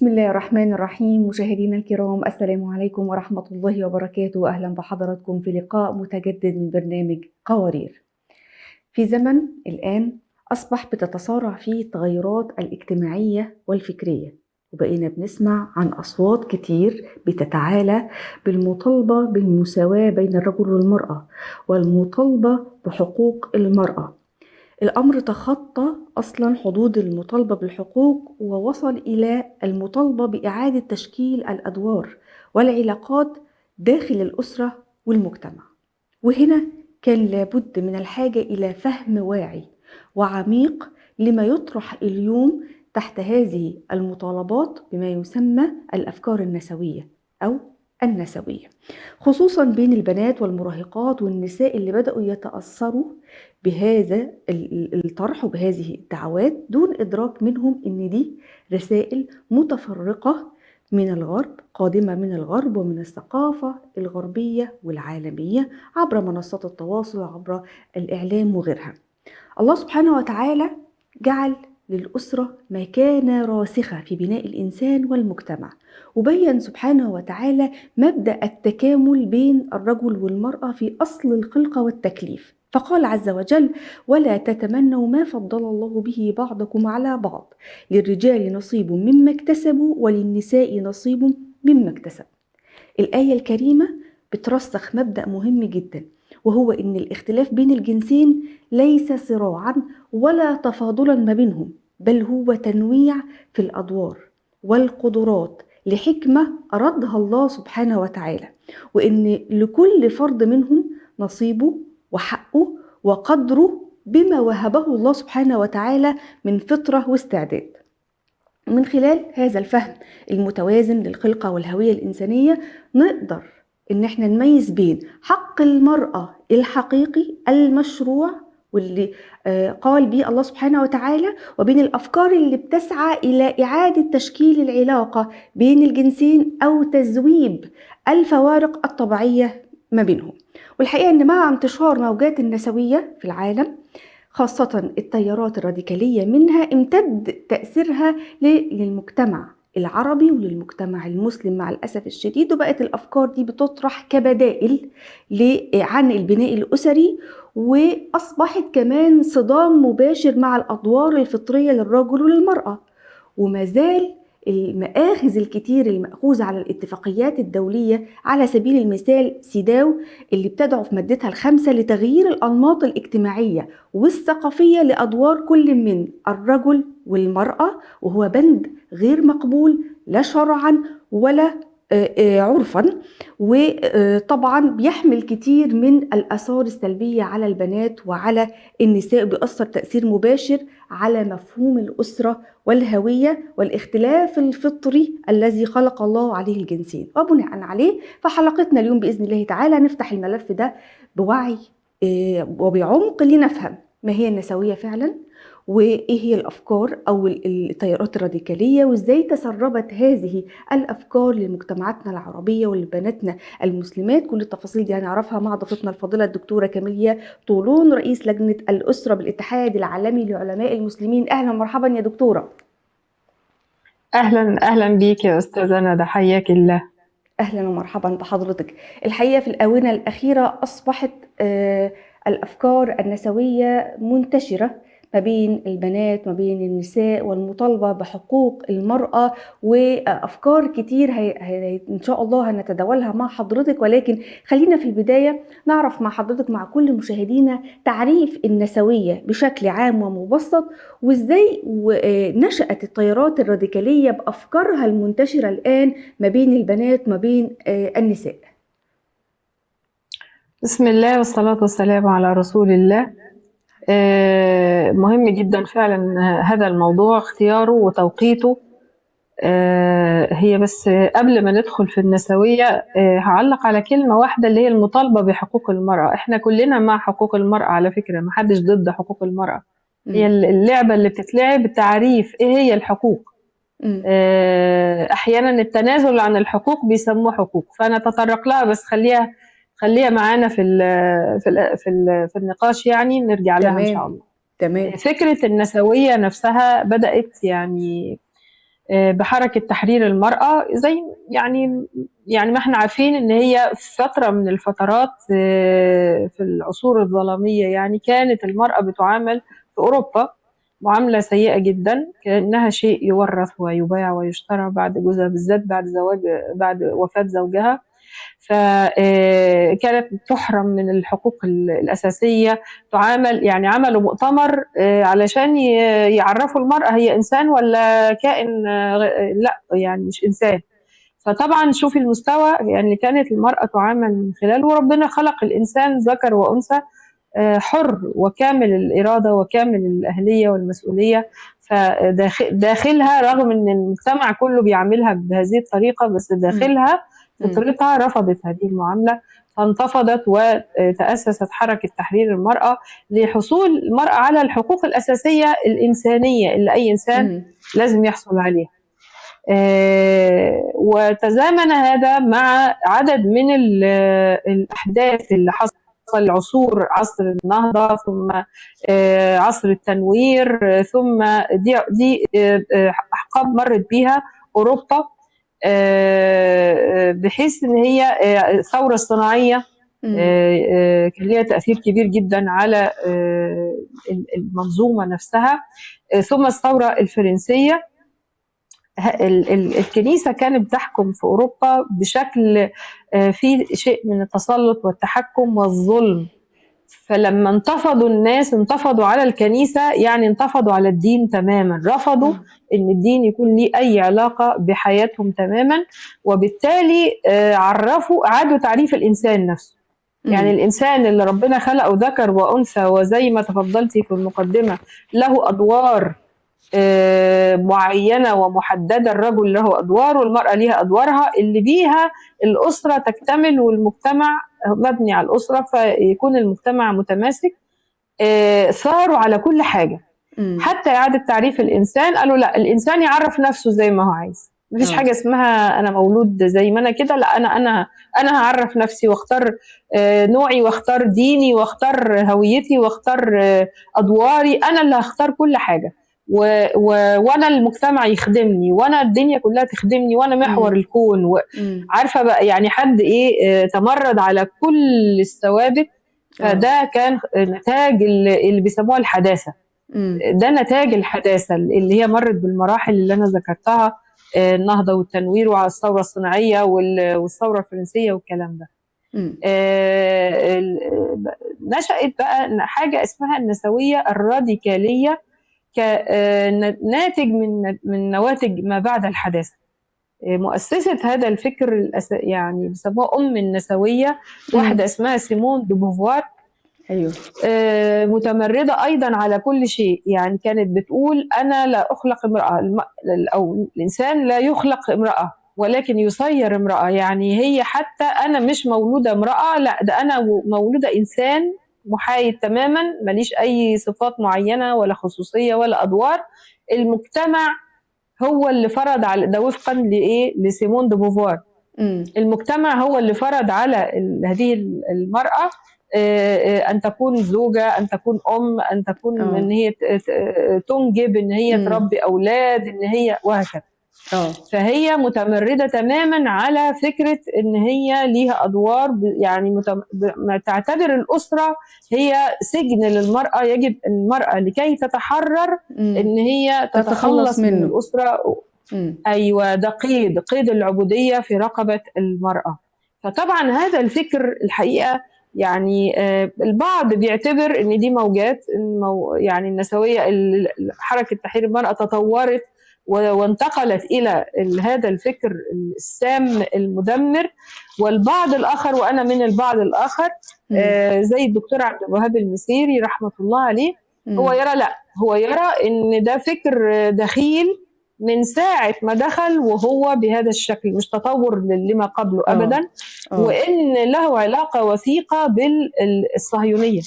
بسم الله الرحمن الرحيم. مشاهدينا الكرام، السلام عليكم ورحمة الله وبركاته. أهلا بحضراتكم في لقاء متجدد من برنامج قوارير. في زمن الآن أصبح بتتسارع فيه التغيرات الاجتماعية والفكرية، وبقينا بنسمع عن أصوات كتير بتتعالى بالمطالبة بالمساواة بين الرجل والمرأة والمطالبة بحقوق المرأة. الأمر تخطى أصلا حدود المطالبة بالحقوق ووصل إلى المطالبة بإعادة تشكيل الأدوار والعلاقات داخل الأسرة والمجتمع. وهنا كان لابد من الحاجة إلى فهم واعي وعميق لما يطرح اليوم تحت هذه المطالبات بما يسمى الأفكار النسوية أو النسوية، خصوصا بين البنات والمراهقات والنساء اللي بدأوا يتأثروا بهذا الطرح وبهذه الدعوات دون إدراك منهم إن دي رسائل متفرقة من الغرب، قادمة من الغرب ومن الثقافة الغربية والعالمية عبر منصات التواصل وعبر الإعلام وغيرها. الله سبحانه وتعالى جعل للأسرة مكانة راسخة في بناء الإنسان والمجتمع، وبين سبحانه وتعالى مبدأ التكامل بين الرجل والمرأة في أصل الخلقة والتكليف، فقال عز وجل: ولا تتمنوا ما فضل الله به بعضكم على بعض، للرجال نصيب مما اكتسبوا وللنساء نصيب مما اكتسب. الآية الكريمة بترسخ مبدأ مهم جدا، وهو إن الاختلاف بين الجنسين ليس صراعا ولا تفاضلا ما بينهم، بل هو تنويع في الأدوار والقدرات لحكمة أرادها الله سبحانه وتعالى، وإن لكل فرد منهم نصيبه وحقه وقدره بما وهبه الله سبحانه وتعالى من فطرة واستعداد. من خلال هذا الفهم المتوازن للخلقة والهوية الإنسانية نقدر إن احنا نميز بين حق المرأة الحقيقي المشروع واللي قال به الله سبحانه وتعالى، وبين الأفكار اللي بتسعى إلى إعادة تشكيل العلاقة بين الجنسين أو تذويب الفوارق الطبيعية ما بينهم. والحقيقة إن مع انتشار موجات النسوية في العالم، خاصة التيارات الراديكالية منها، امتد تأثيرها للمجتمع العربي وللمجتمع المسلم مع الأسف الشديد، وبقت الأفكار دي بتطرح كبدائل عن البناء الأسري، وأصبحت كمان صدام مباشر مع الأدوار الفطرية للرجل وللمرأة. وما زال المآخذ الكتير المأخوذة على الاتفاقيات الدولية، على سبيل المثال سيداو اللي بتدعو في مادتها الخامسة لتغيير الأنماط الاجتماعية والثقافية لأدوار كل من الرجل والمرأة، وهو بند غير مقبول لا شرعا ولا عرفا، وطبعا بيحمل كتير من الآثار السلبية على البنات وعلى النساء، بيأثر تأثير مباشر على مفهوم الأسرة والهوية والاختلاف الفطري الذي خلق الله عليه الجنسين. وبناء عليه فحلقتنا اليوم بإذن الله تعالى نفتح الملف ده بوعي وبعمق لنفهم ما هي النسوية فعلا، وإيه هي الأفكار أو التيارات الراديكالية، وإزاي تسربت هذه الأفكار لمجتمعاتنا العربية ولبناتنا المسلمات. كل التفاصيل دي هنعرفها مع ضيفتنا الفاضلة الدكتورة كاميليا طولون، رئيس لجنة الأسرة بالاتحاد العالمي لعلماء المسلمين. أهلا ومرحبا يا دكتورة. أهلا أهلا بيك يا أستاذة ندى، حياك الله. أهلا ومرحبا بحضرتك. الحقيقة في الآونة الأخيرة أصبحت الأفكار النسوية منتشرة ما بين البنات ما بين النساء، والمطالبة بحقوق المرأة، وأفكار كتير إن شاء الله هنتداولها مع حضرتك. ولكن خلينا في البداية نعرف مع حضرتك مع كل مشاهدينا تعريف النسوية بشكل عام ومبسط، وإزاي نشأت التيارات الراديكالية بأفكارها المنتشرة الآن ما بين البنات ما بين النساء. بسم الله والصلاة والسلام على رسول الله. مهم جدا فعلا هذا الموضوع، اختياره وتوقيته. هي بس قبل ما ندخل في النسوية هعلق على كلمة واحدة اللي هي المطالبة بحقوق المرأة. احنا كلنا مع حقوق المرأة على فكرة، محدش ضد حقوق المرأة. هي اللعبة اللي بتتلعب تعريف ايه هي الحقوق. احيانا التنازل عن الحقوق بيسموه حقوق، فانا تطرق لها بس خليها معانا في النقاش، يعني نرجع لها ان شاء الله. تمام. فكرة النسوية نفسها بدأت يعني بحركة تحرير المرأة، زي يعني ما احنا عارفين ان هي في فترة من الفترات في العصور الظلامية يعني كانت المرأة بتعامل في أوروبا معاملة سيئة جدا، كأنها شيء يورث ويباع ويشترى بعد جوزها، بالذات بعد وفاة زوجها. فكانت تحرم من الحقوق الأساسية، تعامل يعني عملوا مؤتمر علشان يعرفوا المرأة هي إنسان ولا كائن، لا يعني مش إنسان. فطبعا شوفي المستوى يعني كانت المرأة تعامل من خلاله، وربنا خلق الإنسان ذكر وأنثى حر وكامل الإرادة وكامل الأهلية والمسؤولية. فداخلها رغم أن المجتمع كله بيعملها بهذه الطريقة، بس داخلها فطرتها رفضت هذه المعاملة، فانتفضت وتأسست حركة تحرير المرأة لحصول المرأة على الحقوق الأساسية الإنسانية اللي أي إنسان لازم يحصل عليها. وتزامن هذا مع عدد من الأحداث اللي حصل عصور، عصر النهضة، ثم عصر التنوير، ثم دي أحقاب مرت بيها أوروبا، بحيث ان هي الثوره الصناعيه كان لها تاثير كبير جدا على المنظومه نفسها. ثم الثوره الفرنسيه، الكنيسه كانت بتحكم في اوروبا بشكل فيه شيء من التسلط والتحكم والظلم. فلما انتفضوا الناس انتفضوا على الكنيسة، يعني انتفضوا على الدين تماما، رفضوا ان الدين يكون ليه اي علاقة بحياتهم تماما، وبالتالي عادوا تعريف الانسان نفسه. يعني الانسان اللي ربنا خلقه ذكر وانثى، وزي ما تفضلتي في المقدمة له ادوار معينة ومحددة، الرجل له أدوار والمرأة لها أدوارها اللي بيها الأسرة تكتمل والمجتمع مبني على الأسرة، فيكون المجتمع متماسك. ثاروا على كل حاجة، حتى إعادة تعريف الإنسان، قالوا لا، الإنسان يعرف نفسه زي ما هو عايز، مفيش حاجة اسمها أنا مولود زي ما أنا كده، لا، أنا هعرف نفسي واختار نوعي واختار ديني واختار هويتي واختار أدواري، أنا اللي هختار كل حاجة، وانا المجتمع يخدمني، وانا الدنيا كلها تخدمني، وانا محور الكون. عارفه بقى يعني حد ايه تمرد على كل الثوابت. فده كان نتاج اللي بيسموها الحداثه. ده نتاج الحداثه اللي هي مرت بالمراحل اللي انا ذكرتها، النهضه والتنوير وعلى الثوره الصناعيه والثوره الفرنسيه والكلام ده. نشأت بقى حاجه اسمها النسويه الراديكاليه كناتج من نواتج ما بعد الحداثة. مؤسسة هذا الفكر يعني بيسموها النسوية، واحدة اسمها سيمون دو بوفوار. أيوه. متمردة أيضا على كل شيء، يعني كانت بتقول أنا لا أخلق امرأة، أو الإنسان لا يخلق امرأة ولكن يصير امرأة. يعني هي حتى أنا مش مولودة امرأة، لا، ده أنا مولودة إنسان محايد تماما، ماليش أي صفات معينة ولا خصوصية ولا أدوار. المجتمع هو اللي فرض على ده، وفقا لسيمون دو بوفوار. المجتمع هو اللي فرض على هذه المرأة أن تكون زوجة، أن تكون أم، أن تكون إن هي تنجب، إن هي تربي أولاد، إن هي وهكذا. فهي متمردة تماما على فكرة إن هي ليها أدوار، يعني تعتبر الأسرة هي سجن للمرأة، يجب المرأة لكي تتحرر إن هي تتخلص من الأسرة. أيوة، ده قيد العبودية في رقبة المرأة. فطبعا هذا الفكر الحقيقة يعني البعض بيعتبر إن دي موجات، يعني النسوية، حركة تحرير المرأة تطورت وانتقلت إلى هذا الفكر السام المدمر. والبعض الآخر، وأنا من البعض الآخر، زي الدكتور عبد الوهاب المسيري رحمة الله عليه، هو يرى لا، هو يرى إن ده فكر دخيل من ساعة ما دخل وهو بهذا الشكل، مش تطور لما قبله أبدا. وإن له علاقة وثيقة بالصهيونية.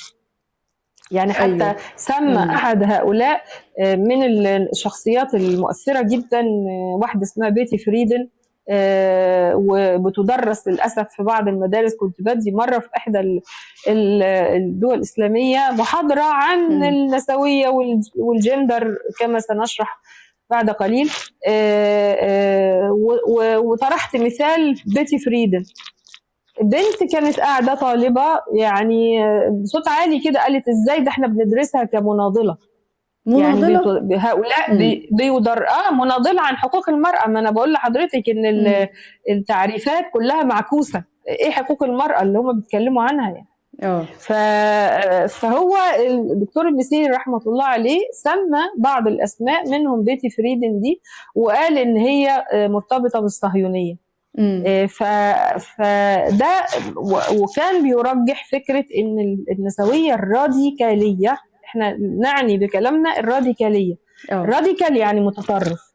يعني حتى سمى أحد هؤلاء من الشخصيات المؤثرة جدا واحدة اسمها بيتي فريدن، وبتدرس للأسف في بعض المدارس. كنت بدي مرة في إحدى الدول الإسلامية محاضرة عن النسوية والجندر كما سنشرح بعد قليل. وطرحت مثال بيتي فريدن. بنت كانت قاعدة طالبة يعني بصوت عالي كده قالت ازاي ده احنا بندرسها كمناضلة. يعني مناضلة. هؤلاء مناضلة عن حقوق المرأة. ما انا بقول لحضرتك ان التعريفات كلها معكوسة. ايه حقوق المرأة اللي هم بيتكلموا عنها يعني؟ فهو الدكتور المسيري رحمة الله عليه سمى بعض الأسماء منهم بيتي فريدن دي، وقال إن هي مرتبطة بالصهيونية. فده وكان بيرجح فكرة إن النسوية الراديكالية، احنا نعني بكلامنا الراديكالية. راديكال يعني متطرف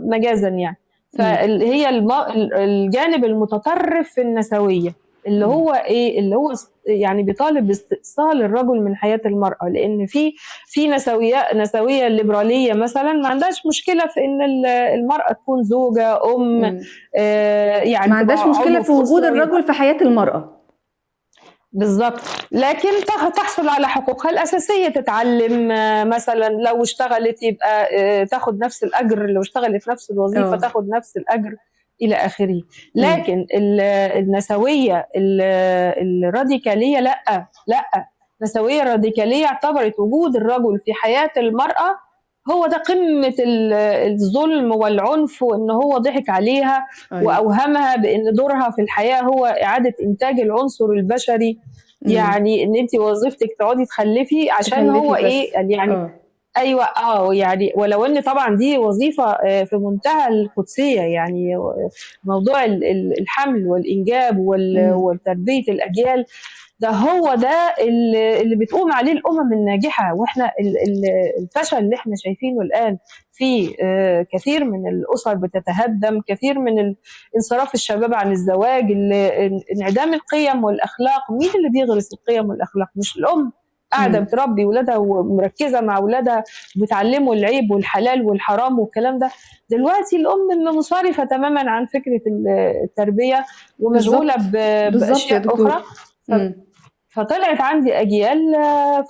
مجازا يعني. فهي الجانب المتطرف في النسوية اللي هو ايه، اللي هو يعني بيطالب باستئصال الرجل من حياة المرأة. لان في نسوية الليبرالية مثلا ما عندهاش مشكلة في ان المرأة تكون زوجة يعني ما عندهاش مشكلة في وجود الرجل في حياة المرأة بالضبط، لكن تحصل على حقوقها الأساسية، تتعلم مثلا، لو اشتغلت يبقى تاخد نفس الأجر، لو اشتغلت نفس الوظيفة تاخد نفس الأجر إلى آخره. لكن النسوية الراديكالية لا، النسوية الراديكالية اعتبرت وجود الرجل في حياة المرأة هو ده قمة الظلم والعنف، وإن هو ضحك عليها وأوهمها بأن دورها في الحياة هو إعادة إنتاج العنصر البشري. يعني إن أنت وظيفتك تقعدي تخلفي عشان هو إيه يعني أيوة يعني، ولو إن طبعا دي وظيفة في منتهى القدسية. يعني موضوع الحمل والإنجاب وتربية الأجيال ده هو ده اللي بتقوم عليه الأمم الناجحة. وإحنا الفشل اللي إحنا شايفينه الآن في كثير من الأسر بتتهدم، كثير من انصراف الشباب عن الزواج، انعدام القيم والأخلاق. مين اللي بيغرس القيم والأخلاق؟ مش الأم قاعدة بتربي ولادها ومركزة مع ولادها وبتعلموا العيب والحلال والحرام والكلام ده. دلوقتي الأم منصرفة تماما عن فكرة التربية ومشغولة بأشياء أخرى. فطلعت عندي أجيال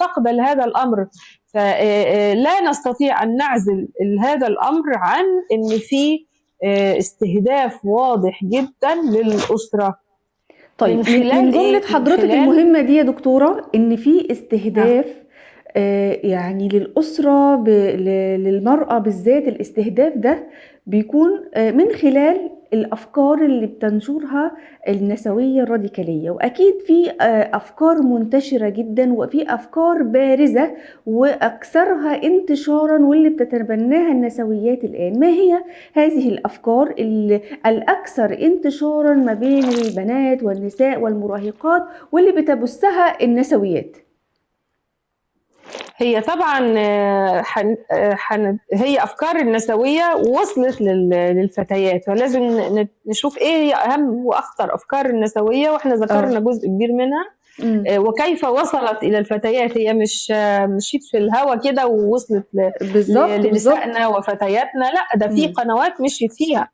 فقد لهذا الأمر. فلا نستطيع أن نعزل هذا الأمر عن أن في استهداف واضح جدا للأسرة. طيب من جملة حضرتك المهمة دي يا دكتورة إن في استهداف يعني للأسرة للمرأة بالذات. الاستهداف ده بيكون من خلال الأفكار اللي بتنشرها النسوية الراديكالية، وأكيد في أفكار منتشرة جدا وفي أفكار بارزة وأكثرها انتشارا واللي بتتبناها النسويات الآن. ما هي هذه الأفكار الأكثر انتشارا ما بين البنات والنساء والمراهقات واللي بتبثها النسويات؟ هي طبعا هي أفكار النسوية وصلت للفتيات، فلازم نشوف إيه هي أهم وأخطر أفكار النسوية، وإحنا ذكرنا جزء كبير منها. وكيف وصلت إلى الفتيات. هي مش مشيت في الهوا كده ووصلت لنسائنا وفتياتنا، لا، ده في قنوات مشيت فيها.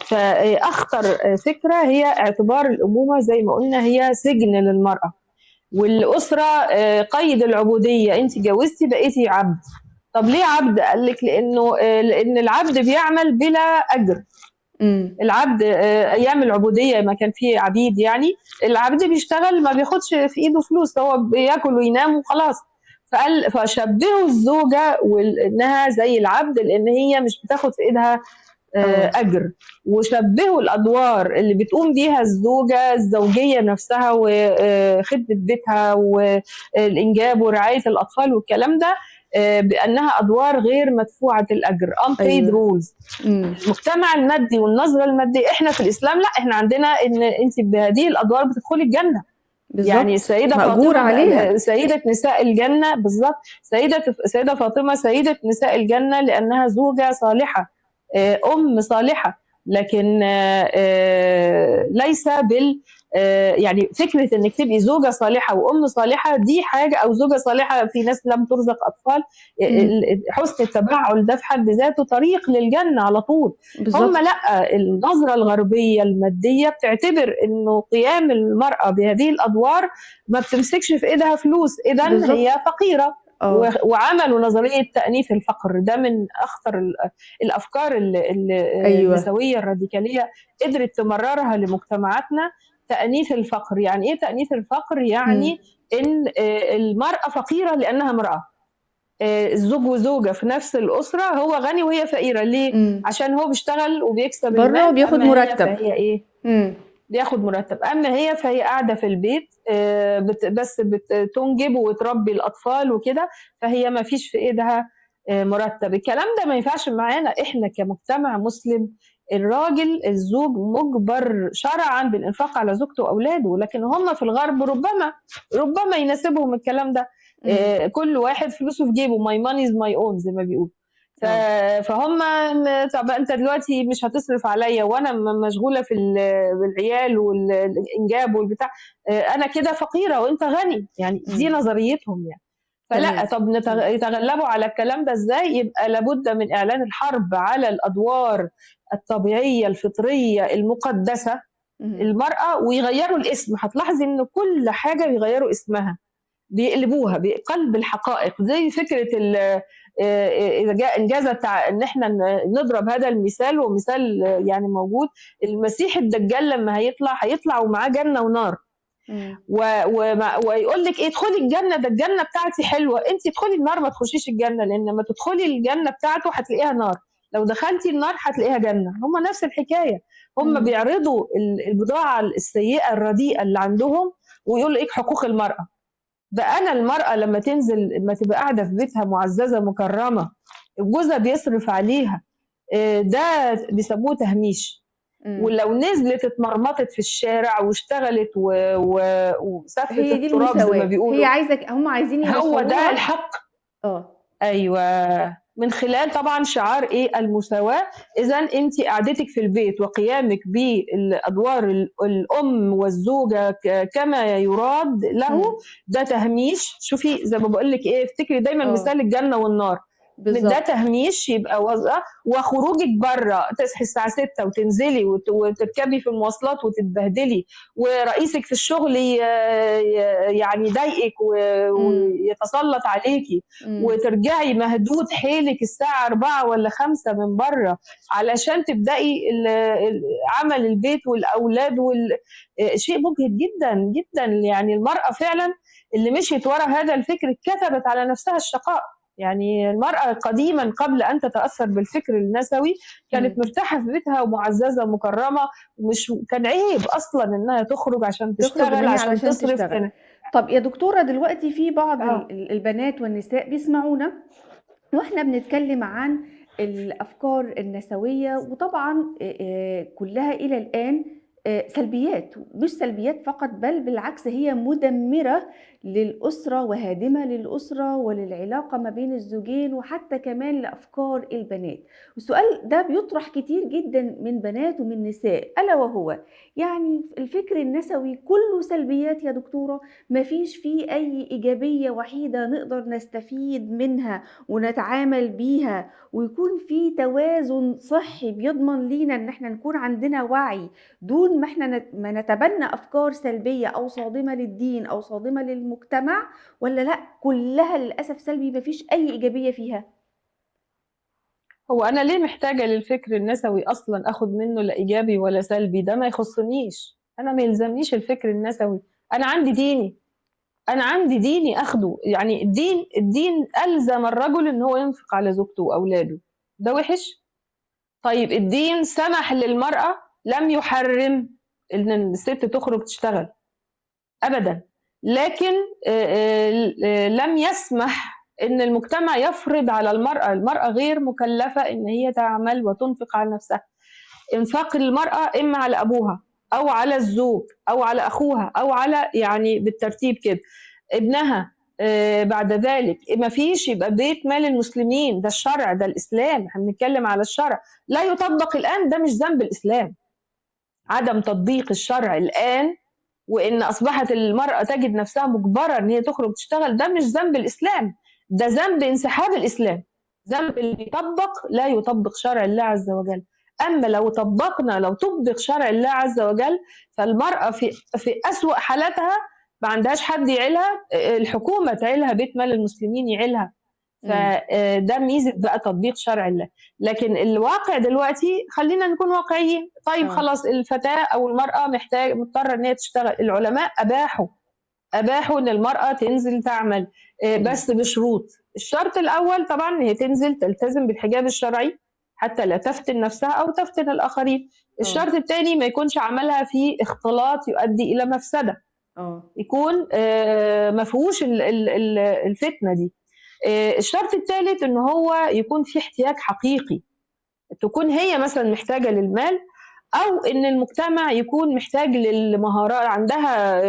فأخطر فكرة هي اعتبار الأمومة زي ما قلنا هي سجن للمرأة، والأسرة قيد العبودية. أنت جوزتي بقيتي عبد. طب ليه عبد؟ قال لك لأن العبد بيعمل بلا أجر. العبد أيام العبودية ما كان فيه عبيد، يعني العبد بيشتغل ما بياخدش في إيده فلوس، هو بياكل وينام وخلاص. فشبهوا الزوجة وإنها زي العبد لأن هي مش بتاخد في إيدها أجر، وشبهوا الأدوار اللي بتقوم بيها الزوجة الزوجية نفسها وخدمة بيتها والإنجاب ورعاية الأطفال والكلام ده بأنها أدوار غير مدفوعة الأجر unpaid rules. المجتمع المادي والنظرة المادية، إحنا في الإسلام لا، إحنا عندنا إن أنت بهذه الأدوار بتدخلي الجنة. يعني السيدة فاطمة عليها. سيدة نساء الجنة بالضبط. سيدة فاطمة سيدة نساء الجنة لأنها زوجة صالحة، أم صالحة. لكن ليس يعني فكرة انك تبقي زوجة صالحة وأم صالحة دي حاجة، أو زوجة صالحة في ناس لم ترزق أطفال. حسن التبعل ده في حد ذاته طريق للجنة على طول. هم لا، النظرة الغربية المادية بتعتبر انه قيام المرأة بهذه الأدوار ما بتمسكش في ايدها فلوس، إذن هي فقيرة. وعملوا نظرية تأنيث الفقر. ده من أخطر الأفكار ايوه. النسوية الراديكالية قدرت تمررها لمجتمعاتنا. تأنيث الفقر يعني إيه؟ تأنيث الفقر يعني إن المرأة فقيرة لأنها امرأة. الزوج وزوجة في نفس الأسرة، هو غني وهي فقيرة. ليه؟ عشان هو بيشتغل وبيكسب بره المال، وبياخد أما هي مرتب. فهي إيه؟ بياخد مرتب. أما هي فهي قاعدة في البيت بس بتنجب وتربي الأطفال وكده، فهي ما فيش في إيدها مرتب. الكلام ده ما ينفعش معانا إحنا كمجتمع مسلم. الراجل الزوج مجبر شرعا بالإنفاق على زوجته وأولاده، لكن هم في الغرب ربما يناسبهم الكلام ده. كل واحد فلوسه في جيبه، my money is my own زي ما بيقولوا. فهم طب انت دلوقتي مش هتصرف عليا وانا مشغوله في العيال والانجاب والبتاع، انا كده فقيره وانت غني. يعني دي نظريتهم يعني. فلا، طب يتغلبوا على الكلام ده ازاي؟ يبقى لابد من اعلان الحرب على الادوار الطبيعيه الفطريه المقدسه المراه، ويغيروا الاسم. هتلاحظي ان كل حاجه بيغيروا اسمها، بيقلبوها بقلب الحقائق. زي فكره اذا جاء انجازت ان احنا نضرب هذا المثال، ومثال يعني موجود. المسيح الدجال لما هيطلع ومعاه جنه ونار، ويقول لك ايه؟ ادخلي الجنه، ده الجنه بتاعتي حلوه. انت ادخلي النار ما تخشيش الجنه، لان لما تدخلي الجنه بتاعته هتلاقيها نار، لو دخلتي النار هتلاقيها جنه. هم نفس الحكايه. هم بيعرضوا البضاعه السيئه الرديئه اللي عندهم، ويقولوا ايه؟ حقوق المراه. ده انا المراه لما تنزل، لما تبقى قاعده في بيتها معززه مكرمه، جوزها بيصرف عليها، ده بيسموه تهميش. ولو نزلت اتمرمطت في الشارع واشتغلت وسفت التراب زي ما بيقولوا، هي عايزه، هم عايزين هو ده الحق. ايوه، من خلال طبعا شعار ايه؟ المساواه. اذا انت قعدتك في البيت وقيامك بالادوار الام والزوجه كما يراد له، ده تهميش. شوفي زي ما بقول لك ايه، افتكري دايما مثال الجنه والنار. ده تهميش يبقى وظيفه. وخروجك بره، تصحي الساعه 6 وتنزلي وتركبي في المواصلات وتتبهدلي، ورئيسك في الشغل يعني يضايقك ويتسلط عليكي، وترجعي مهدود حيلك الساعه 4 ولا 5 من بره علشان تبداي عمل البيت والاولاد شيء مجهد جدا جدا. يعني المراه فعلا اللي مشيت ورا هذا الفكر كتبت على نفسها الشقاء. يعني المرأة قديما قبل أن تتأثر بالفكر النسوي كانت مرتاحة في بيتها ومعززة ومكرمة، ومش كان عيب أصلا إنها تخرج عشان تشتغل، عشان تصرف. طب يا دكتورة، دلوقتي في بعض البنات والنساء بيسمعونا وإحنا بنتكلم عن الأفكار النسوية، وطبعا كلها إلى الآن سلبيات، مش سلبيات فقط، بل بالعكس هي مدمرة للأسرة وهادمة للأسرة وللعلاقة ما بين الزوجين، وحتى كمان لأفكار البنات. والسؤال ده بيطرح كتير جدا من بنات ومن نساء، ألا وهو يعني الفكر النسوي كله سلبيات يا دكتورة؟ مفيش فيه أي إيجابية وحيدة نقدر نستفيد منها ونتعامل بيها، ويكون في توازن صحي بيضمن لينا ان احنا نكون عندنا وعي دون ما احنا ما نتبنى افكار سلبية او صادمة للدين او صادمة للمجتمع؟ ولا لا كلها للأسف سلبي مفيش اي ايجابية فيها؟ هو انا ليه محتاجة للفكر النسوي اصلا؟ اخد منه لا ايجابي ولا سلبي، ده ما يخصنيش. انا ما يلزمنيش الفكر النسوي. انا عندي ديني اخده. يعني الدين الزم الرجل ان هو ينفق على زوجته واولاده، ده وحش؟ طيب الدين سمح للمرأة، لم يحرم ان الست تخرج تشتغل ابدا، لكن لم يسمح ان المجتمع يفرض على المرأة غير مكلفة ان هي تعمل وتنفق على نفسها. انفاق المرأة اما على ابوها او على الزوج او على اخوها او على، يعني بالترتيب كده، ابنها. بعد ذلك ما فيش يبقى بيت مال المسلمين. ده الشرع، ده الإسلام، احنا بنتكلم على الشرع. لا يطبق الآن، ده مش ذنب الإسلام. عدم تطبيق الشرع الآن، وإن أصبحت المرأة تجد نفسها مجبرة إن هي تخرج تشتغل، ده مش ذنب الإسلام، ده ذنب انسحاب الإسلام. ذنب اللي يطبق لا يطبق شرع الله عز وجل. أما لو طبق شرع الله عز وجل، فالمرأة في أسوأ حالتها ما عندهاش حد يعيلها، الحكومة تعيلها، بيت مال المسلمين يعيلها. فده ميزة بقى تطبيق شرع الله. لكن الواقع دلوقتي خلينا نكون واقعيين. طيب اه. خلاص، الفتاة أو المرأة مضطرة إن هي تشتغل. العلماء أباحوا إن المرأة تنزل تعمل، بس بشروط. الشرط الأول طبعا إن هي تنزل تلتزم بالحجاب الشرعي حتى لا تفتن نفسها أو تفتن الآخرين. الشرط الثاني ما يكونش عملها في اختلاط يؤدي إلى مفسدة، يكون ما فيهوش الفتنة دي. الشرط الثالث إن هو يكون في احتياج حقيقي، تكون هي مثلا محتاجة للمال، أو إن المجتمع يكون محتاج للمهارات، عندها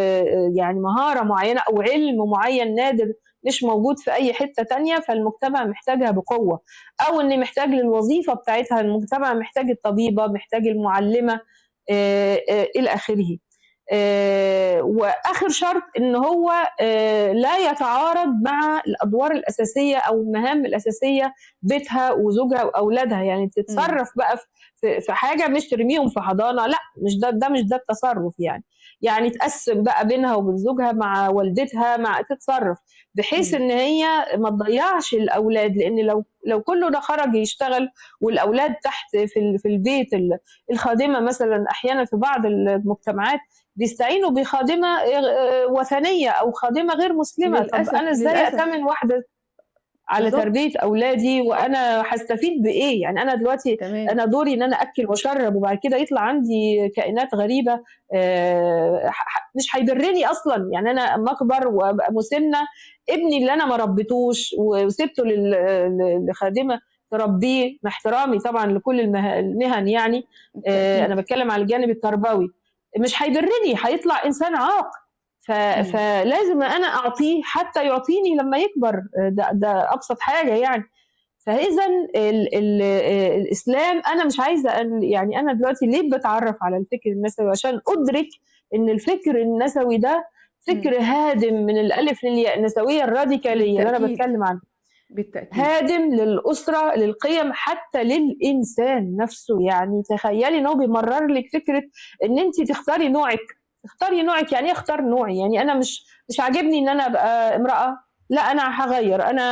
يعني مهارة معينة أو علم معين نادر مش موجود في أي حتة تانية، فالمجتمع محتاجها بقوة. أو إن محتاج للوظيفة بتاعتها، المجتمع محتاج الطبيبة، محتاج المعلمة، إلى آخره. وآخر شرط إن هو لا يتعارض مع الأدوار الأساسية أو المهام الأساسية، بيتها وزوجها وأولادها. يعني تتصرف بقى في حاجة، مش ترميهم في حضانة، لا، مش ده التصرف. يعني تقسم بقى بينها وبين زوجها مع والدتها، مع تتصرف بحيث ان هي ما تضيعش الاولاد. لان لو كله ده خرج يشتغل والاولاد تحت في البيت، الخادمه مثلا احيانا في بعض المجتمعات بيستعينوا بخادمه وثنيه او خادمه غير مسلمه. طب انا ازاي اتمن واحده على تربيه اولادي وانا هستفيد بايه؟ يعني انا دلوقتي انا دوري ان انا اكل واشرب، وبعد كده يطلع عندي كائنات غريبه مش هيبرني اصلا. يعني انا اما اكبر وابقى مسنه، ابني اللي انا ما ربيتوش وسبته لخادمه تربيه، مع احترامي طبعا لكل المهن، يعني انا بتكلم على الجانب التربوي، مش هيبرني، هيطلع انسان عاق. فلازم انا اعطيه حتى يعطيني لما يكبر. ده ابسط حاجه يعني. فاذا الاسلام، انا مش عايزه يعني انا دلوقتي ليه بتعرف على الفكر النسوي؟ عشان ادرك ان الفكر النسوي ده فكر هادم من الالف للياء. النسويه الراديكاليه اللي انا بتكلم عنها هادم للاسره، للقيم، حتى للانسان نفسه. يعني تخيلي ان هو بيمرر لك فكره ان انت تختاري نوعك. يعني ايه اختار نوعي؟ يعني انا مش عاجبني ان انا ابقى امراه، لا انا هغير، انا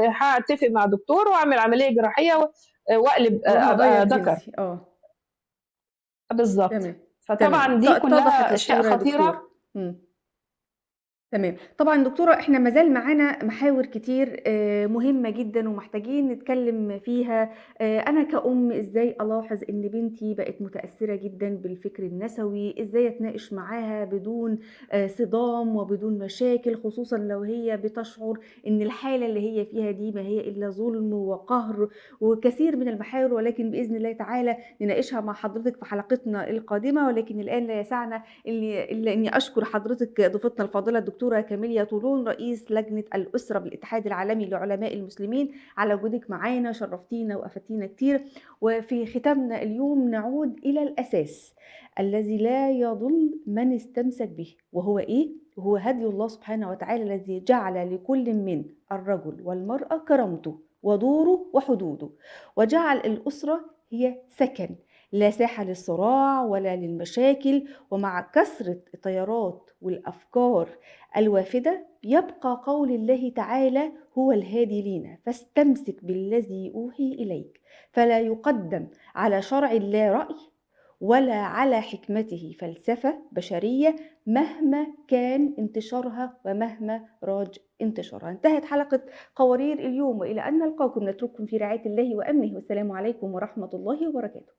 هتفق مع دكتور واعمل عمليه جراحيه واقلب ابقى ذكر. بالظبط. فطبعا دي كلها اشياء خطيره. تمام. طبعا دكتورة، احنا مازال معانا محاور كتير مهمة جدا ومحتاجين نتكلم فيها. انا كأم ازاي الاحظ ان بنتي بقت متأثرة جدا بالفكر النسوي؟ ازاي اتناقش معاها بدون صدام وبدون مشاكل، خصوصا لو هي بتشعر ان الحالة اللي هي فيها دي ما هي الا ظلم وقهر وكثير من المحاور، ولكن بإذن الله تعالى نناقشها مع حضرتك في حلقتنا القادمة. ولكن الآن لا يسعنا إلا أني أشكر حضرتك ضيفتنا الفاضلة الدكتورة كاميليا طولون، رئيس لجنة الأسرة بالاتحاد العالمي لعلماء المسلمين، على وجودك معانا. شرفتينا وأفدتينا كتير. وفي ختامنا اليوم نعود إلى الأساس الذي لا يضل من استمسك به، وهو إيه؟ وهو هدي الله سبحانه وتعالى الذي جعل لكل من الرجل والمرأة كرامته ودوره وحدوده، وجعل الأسرة هي سكن، لا ساحة للصراع ولا للمشاكل. ومع كثرة التيارات والأفكار الوافدة يبقى قول الله تعالى هو الهادي لينا، فاستمسك بالذي أوحي إليك. فلا يقدم على شرع الله رأي ولا على حكمته فلسفة بشرية مهما كان انتشارها ومهما راج انتشارها. انتهت حلقة قوارير اليوم، وإلى أن نلقاكم نترككم في رعاية الله وأمنه، والسلام عليكم ورحمة الله وبركاته.